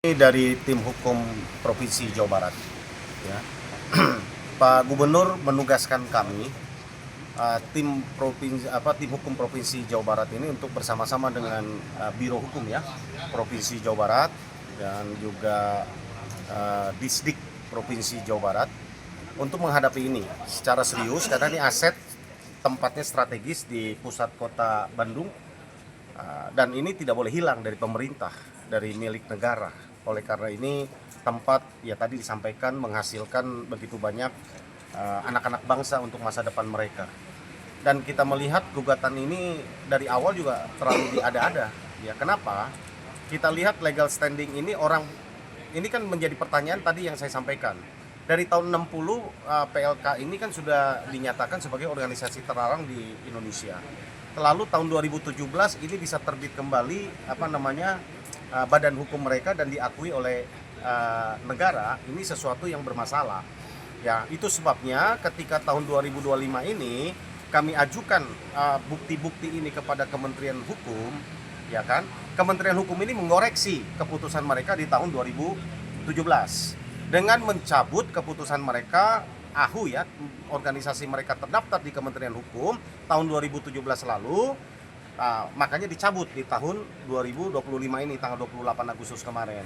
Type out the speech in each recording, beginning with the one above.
Ini dari tim hukum Provinsi Jawa Barat. Ya. Pak Gubernur menugaskan kami, tim hukum Provinsi Jawa Barat ini untuk bersama-sama dengan Biro Hukum ya Provinsi Jawa Barat dan juga Disdik Provinsi Jawa Barat untuk menghadapi ini secara serius karena ini aset tempatnya strategis di pusat kota Bandung dan ini tidak boleh hilang dari pemerintah, dari milik negara. Oleh karena ini tempat ya tadi disampaikan menghasilkan begitu banyak anak-anak bangsa untuk masa depan mereka. Dan kita melihat gugatan ini dari awal juga terlalu diada-ada. Ya kenapa? Kita lihat legal standing ini ini kan menjadi pertanyaan tadi yang saya sampaikan. Dari tahun 60 PLK ini kan sudah dinyatakan sebagai organisasi terlarang di Indonesia. Lalu tahun 2017 ini bisa terbit kembali badan hukum mereka dan diakui oleh negara. Ini sesuatu yang bermasalah. Ya, itu sebabnya ketika tahun 2025 ini kami ajukan bukti-bukti ini kepada Kementerian Hukum, ya kan? Kementerian Hukum ini mengoreksi keputusan mereka di tahun 2017 dengan mencabut keputusan mereka ya, organisasi mereka terdaftar di Kementerian Hukum tahun 2017 lalu. Makanya dicabut di tahun 2025 ini tanggal 28 Agustus kemarin.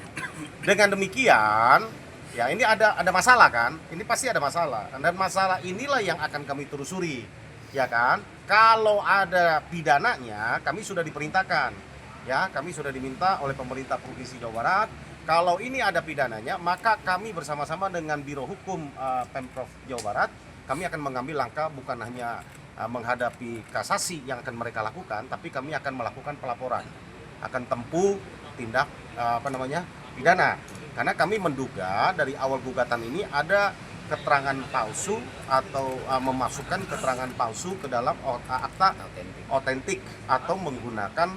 Dengan demikian, ya ini ada masalah kan? Ini pasti ada masalah. Dan masalah inilah yang akan kami telusuri, ya kan? Kalau ada pidananya, kami sudah diperintahkan, ya, kami sudah diminta oleh pemerintah Provinsi Jawa Barat. Kalau ini ada pidananya, maka kami bersama-sama dengan Biro Hukum Pemprov Jawa Barat, kami akan mengambil langkah bukan hanya menghadapi kasasi yang akan mereka lakukan, tapi kami akan melakukan pelaporan, akan tempuh tindak pidana. Karena kami menduga dari awal gugatan ini ada keterangan palsu atau memasukkan keterangan palsu ke dalam akta otentik atau menggunakan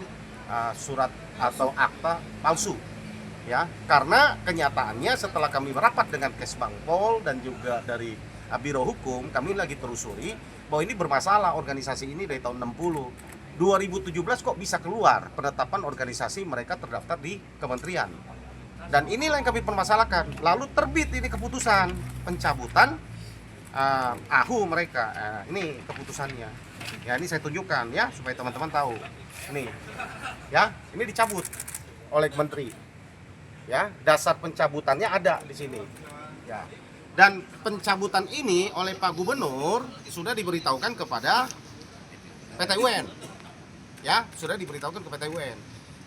surat atau akta palsu. Ya, karena kenyataannya setelah kami merapat dengan Kesbangpol dan juga dari Biro Hukum, kami lagi telusuri bahwa ini bermasalah organisasi ini dari tahun 60. 2017 kok bisa keluar penetapan organisasi mereka terdaftar di kementerian. Dan inilah yang kami permasalahkan. Lalu terbit ini keputusan pencabutan mereka. Ini keputusannya. Ya, ini saya tunjukkan ya supaya teman-teman tahu. Ini. Ya, ini dicabut oleh menteri. Ya, dasar pencabutannya ada di sini. Ya. Dan pencabutan ini oleh Pak Gubernur sudah diberitahukan kepada PT UN. Ya, sudah diberitahukan ke PT UN.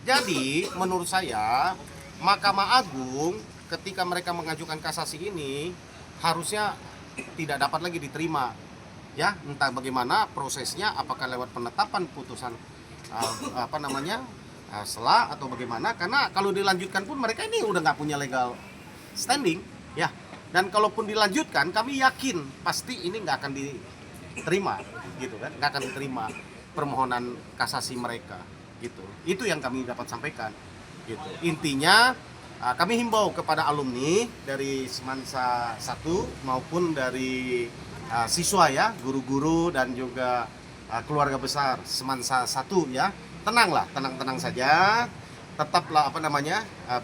Jadi, menurut saya Mahkamah Agung ketika mereka mengajukan kasasi ini harusnya tidak dapat lagi diterima. Ya, entah bagaimana prosesnya, apakah lewat penetapan putusan selah atau bagaimana, karena kalau dilanjutkan pun mereka ini udah nggak punya legal standing ya, dan kalaupun dilanjutkan kami yakin pasti ini nggak akan diterima gitu kan, nggak akan diterima permohonan kasasi mereka gitu. Itu yang kami dapat sampaikan gitu. Intinya kami himbau kepada alumni dari Semansa 1 maupun dari siswa ya, guru-guru dan juga keluarga besar Semansa 1 ya, tenanglah, tenang saja, tetaplah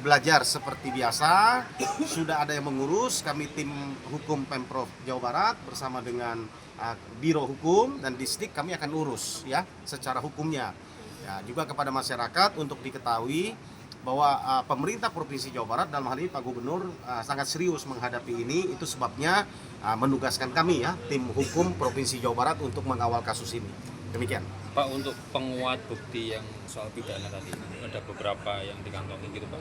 belajar seperti biasa. Sudah ada yang mengurus, kami tim hukum Pemprov Jawa Barat bersama dengan Biro Hukum dan Disdik, kami akan urus ya secara hukumnya. Ya, juga kepada masyarakat untuk diketahui bahwa pemerintah Provinsi Jawa Barat dalam hal ini Pak Gubernur sangat serius menghadapi ini. Itu sebabnya menugaskan kami ya tim hukum Provinsi Jawa Barat untuk mengawal kasus ini. Demikian. Pak, untuk penguat bukti yang soal pidana tadi ada beberapa yang dikantongi gitu Pak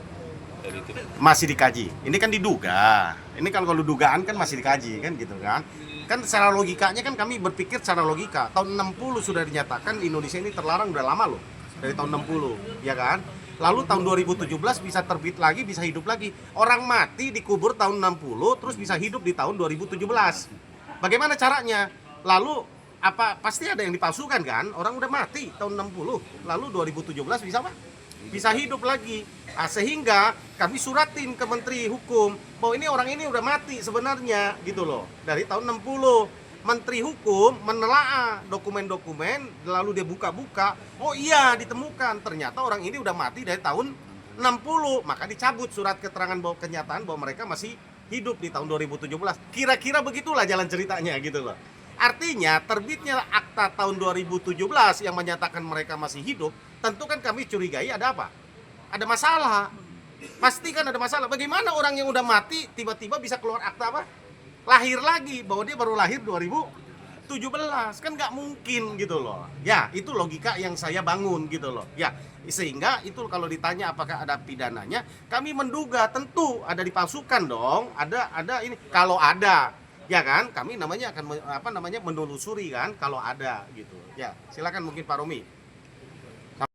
dari tim. Masih dikaji. Ini kan diduga. Ini kan kalau dugaan kan masih dikaji kan gitu kan. Kan secara logikanya kan kami berpikir secara logika. Tahun 60 sudah dinyatakan Indonesia ini terlarang udah lama loh. Dari tahun 60, ya kan? Lalu tahun 2017 bisa terbit lagi, bisa hidup lagi. Orang mati dikubur tahun 60 terus bisa hidup di tahun 2017. Bagaimana caranya? Lalu pasti ada yang dipalsukan kan? Orang udah mati tahun 60, lalu 2017 bisa apa? Bisa hidup lagi. Sehingga kami suratin ke Menteri Hukum bahwa ini orang ini udah mati sebenarnya gitu loh. Dari tahun 60. Menteri Hukum menelaah dokumen-dokumen, lalu dia buka-buka, oh iya ditemukan ternyata orang ini udah mati dari tahun 60, maka dicabut surat keterangan bahwa kenyataan bahwa mereka masih hidup di tahun 2017. Kira-kira begitulah jalan ceritanya gitu loh. Artinya terbitnya akta tahun 2017 yang menyatakan mereka masih hidup, tentu kan kami curigai ada apa? Ada masalah. Pasti kan ada masalah. Bagaimana orang yang udah mati tiba-tiba bisa keluar akta apa? Lahir lagi, bahwa dia baru lahir 2017. Kan nggak mungkin gitu loh. Ya, itu logika yang saya bangun gitu loh. Ya, sehingga itu kalau ditanya apakah ada pidananya, kami menduga tentu ada dipalsukan dong. Ada ini kalau ada, ya kan? Kami namanya akan menelusuri kan kalau ada gitu. Ya, silakan mungkin Pak Romi.